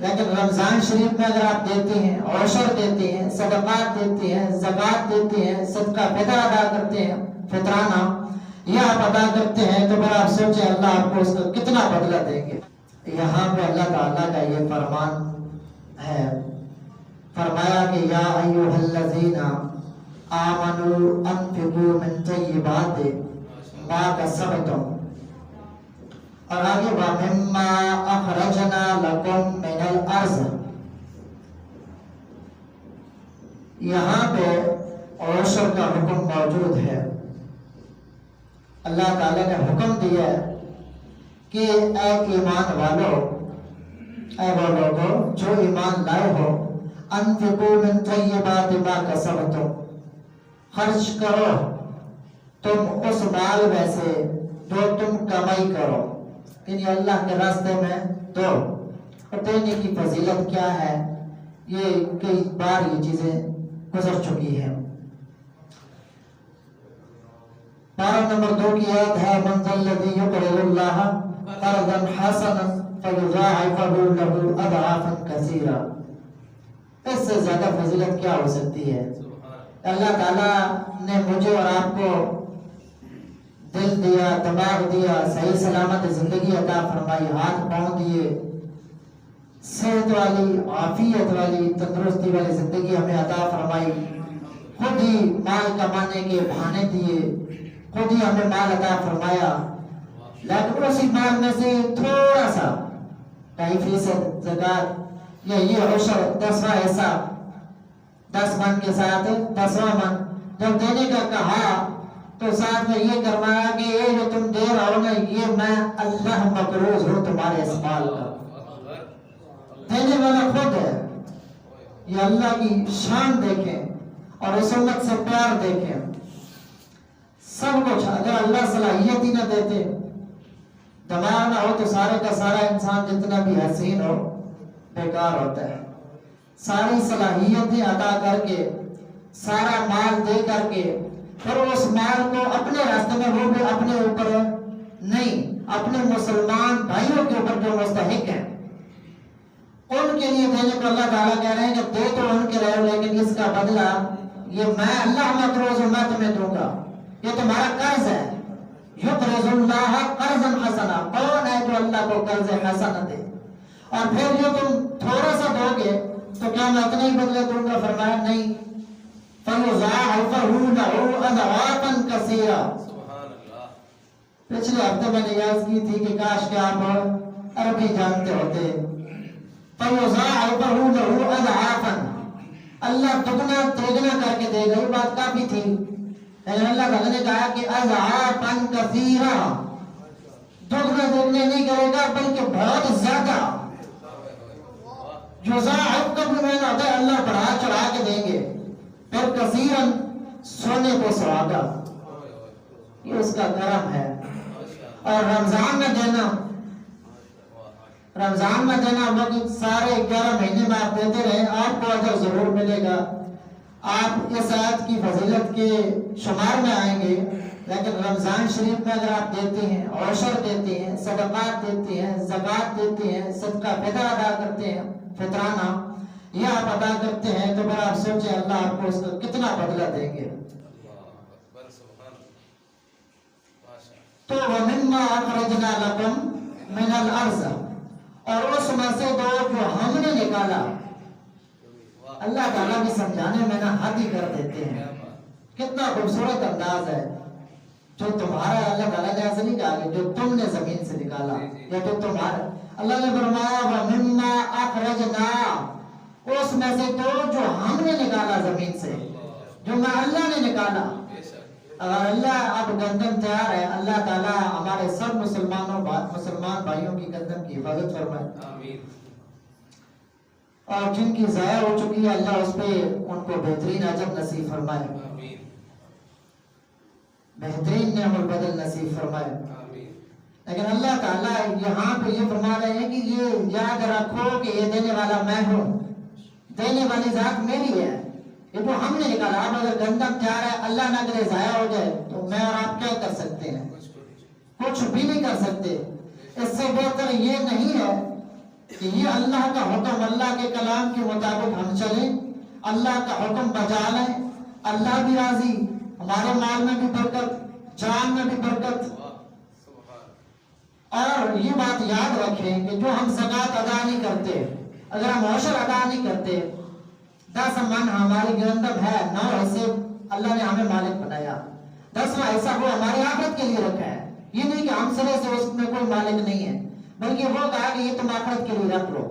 لیکن رمضان شریف میں اگر آپ دیتے ہیں، عشر دیتے ہیں، صدقات دیتے ہیں، زکوٰۃ دیتے ہیں، صدقہ فطر ادا کرتے ہیں، فطرانہ یہ آپ ادا کرتے ہیں، تو پھر آپ سوچیں اللہ آپ کو اس کا کتنا بدلہ دیں گے۔ یہاں پہ اللہ تعالیٰ کا یہ فرمان ہے، فرمایا کہ یا ایھا الذین آمنوا انفقوا من طیبات ما کسبتم، اور آگے وَمِمَّا أَخْرَجْنَا لَكُم مِّنَ الْأَرْضِ، یہاں پہ عشر کا حکم موجود ہے۔ اللہ تعالیٰ نے حکم دیا ہے کہ اے ایمان والو، اے وہ لوگو جو ایمان لائے ہو، انفقوا من طیبات ما کسبتم، خرچ کرو تم اس مال میں سے جو تم کمائی کرو، یعنی اللہ کے راستے میں دو۔ اور دینے کی فضیلت کیا ہے، یہ کئی بار یہ چیزیں گزر چکی ہیں۔ پارہ نمبر 2 کی آیت ہے من ذا الذی یقرض اللہ قرضا حسنا فیضاعفہ لہ اضعافا کثیرا، اس سے زیادہ فضیلت کیا ہو سکتی ہے؟ اللہ تعالیٰ نے مجھے اور آپ کو دل دیا، دماغ دیا، صحیح سلامت زندگی عطا فرمائی، ہاتھ پاؤں دیے، صحت والی، عافیت والی، تندرستی والی زندگی ہمیں عطا فرمائی، خود ہی مال کمانے کے بہانے دیے، خود ہی ہمیں مال عطا فرمایا، لیکن اسی مال میں سے تھوڑا سا 2.5% زکوٰۃ یا یہ عشر 10واں حصہ 10 من کے ساتھ 10واں من جب دینے کا کہا تو ساتھ میں یہ کروایا کہ یہ جو تم دے رہا ہو نا، یہ میں اللہ مقروض ہوں تمہارے اس مال کا، دینے والا خود ہے۔ یہ اللہ کی شان دیکھیں اور اس امت سے پیار دیکھیں، سب کچھ اگر اللہ صلاحیت ہی نہ دیتے، دماغ نہ ہو تو سارے کا سارا انسان جتنا بھی حسین ہو بیکار ہوتا ہے۔ ساری صلاحیتیں عطا کر کے، سارا مال دے کر کے، پھر اس مال کو اپنے راستے میں، وہ بھی اپنے اوپر نہیں، اپنے مسلمان بھائیوں کے اوپر جو مستحق ہیں ان کے لیے دینے کو اللہ تعالیٰ کہہ رہے ہیں کہ دے تو ان کے رہو، لیکن اس کا بدلہ یہ میں اللہ مقروض ہوں، میں تمہیں دوں گا، یہ تمہارا قرض ہے۔ یقرض اللہ قرضا حسنا، کون ہے جو اللہ کو قرض حسن دے؟ اور پھر جو تم تھوڑا سا دو گے تو کیا میں اتنے ہی بدلے دوں گا؟ فرمایا نہیں، فَيُضَاعِفَهُ لَهُ أَضْعَافًا كَثِيرًا۔ پچھلے ہفتے میں نے یاد کی تھی کہ کاش کہ آپ عربی جانتے ہوتے۔ فَيُضَاعِفَهُ لَهُ أَضْعَافًا، اللہ دگنا تیگنا کر کے دے گا، یہ بات کافی تھی، لیکن اللہ تعالیٰ نے کہا کہ أَضْعَافًا كَثِيرًا، دگنا تیگنا نہیں کرے گا بلکہ بہت زیادہ۔ یضاعف کا بھی معنی ہوتا ہے اللہ بڑھا چڑھا کے دیں گے، پھر کثیرن سونے کو سہاگا، یہ اس کا کرم ہے۔ اور رمضان میں دینا، رمضان میں دینا وقت سارے 11 مہینے میں آپ دیتے رہیں، آپ کو اجر ضرور ملے گا، آپ اس آیت کی فضیلت کے شمار میں آئیں گے۔ لیکن رمضان شریف میں اگر آپ دیتے ہیں، عشر دیتے ہیں، صدقات دیتے ہیں، زکوٰۃ دیتے ہیں، صدقہ فطر ادا کرتے ہیں، فطرانہ یہ آپ ادا کرتے ہیں، تو پھر آپ سوچیں اللہ آپ کو اس کا کتنا بدلہ دیں گے۔ تو وَمِمَّا أَخْرَجْنَا لَكُم مِّنَ الْأَرْضِ، اور اس میں سے دو جو ہم نے نکالا۔ اللہ تعالیٰ بھی سمجھانے میں نہ حد ہی کر دیتے ہیں، کتنا خوبصورت انداز ہے۔ جو تمہارا، اللہ تعالیٰ نے ایسا نہیں کہا کہ جو تم نے زمین سے نکالا یا جو تمہارا، اللہ نے فرمایا وَمِمَّا أَخْرَجْنَا، اس میں سے تو جو ہم نے نکالا زمین سے، جو میں اللہ نے نکالا۔ اگر اللہ اب گندم تیار ہے، اللہ تعالیٰ ہمارے سب مسلمان بھائیوں کی گندم کی حفاظت فرمائے، اور جن کی ضائع ہو چکی ہے اللہ اس پہ ان کو بہترین اجر نصیب فرمائے، بہترین نعم البدل نصیب فرمائے۔ لیکن اللہ تعالیٰ یہاں پہ یہ فرما رہے ہیں کہ یہ یاد رکھو کہ یہ دینے والا میں ہوں، دینے والی ذات میری ہے، یہ تو ہم نے نکالا۔ اب اگر گندم تیار ہے، اللہ نہ کرے ضائع ہو جائے، تو میں اور آپ کیا کر سکتے ہیں؟ کچھ بھی نہیں کر سکتے۔ اس سے بہتر یہ نہیں ہے کہ یہ اللہ کا حکم، اللہ کے کلام کے مطابق ہم چلیں، اللہ کا حکم بجا لیں، اللہ بھی راضی، ہمارے مال میں بھی برکت، جان میں بھی برکت۔ اور یہ بات یاد رکھیں کہ جو ہم زکوٰۃ ادا نہیں کرتے، اگر ہم عشر ادا نہیں کرتے، 10 من ہماری گرندب ہے، 9 حصے اللہ نے ہمیں مالک بنایا، 10واں حصہ وہ ہماری آخرت کے لیے رکھا ہے۔ یہ نہیں کہ ہم سرے سے اس میں کوئی مالک نہیں ہے، بلکہ وہ کہا کہ یہ تم آخرت کے لیے رکھ لو۔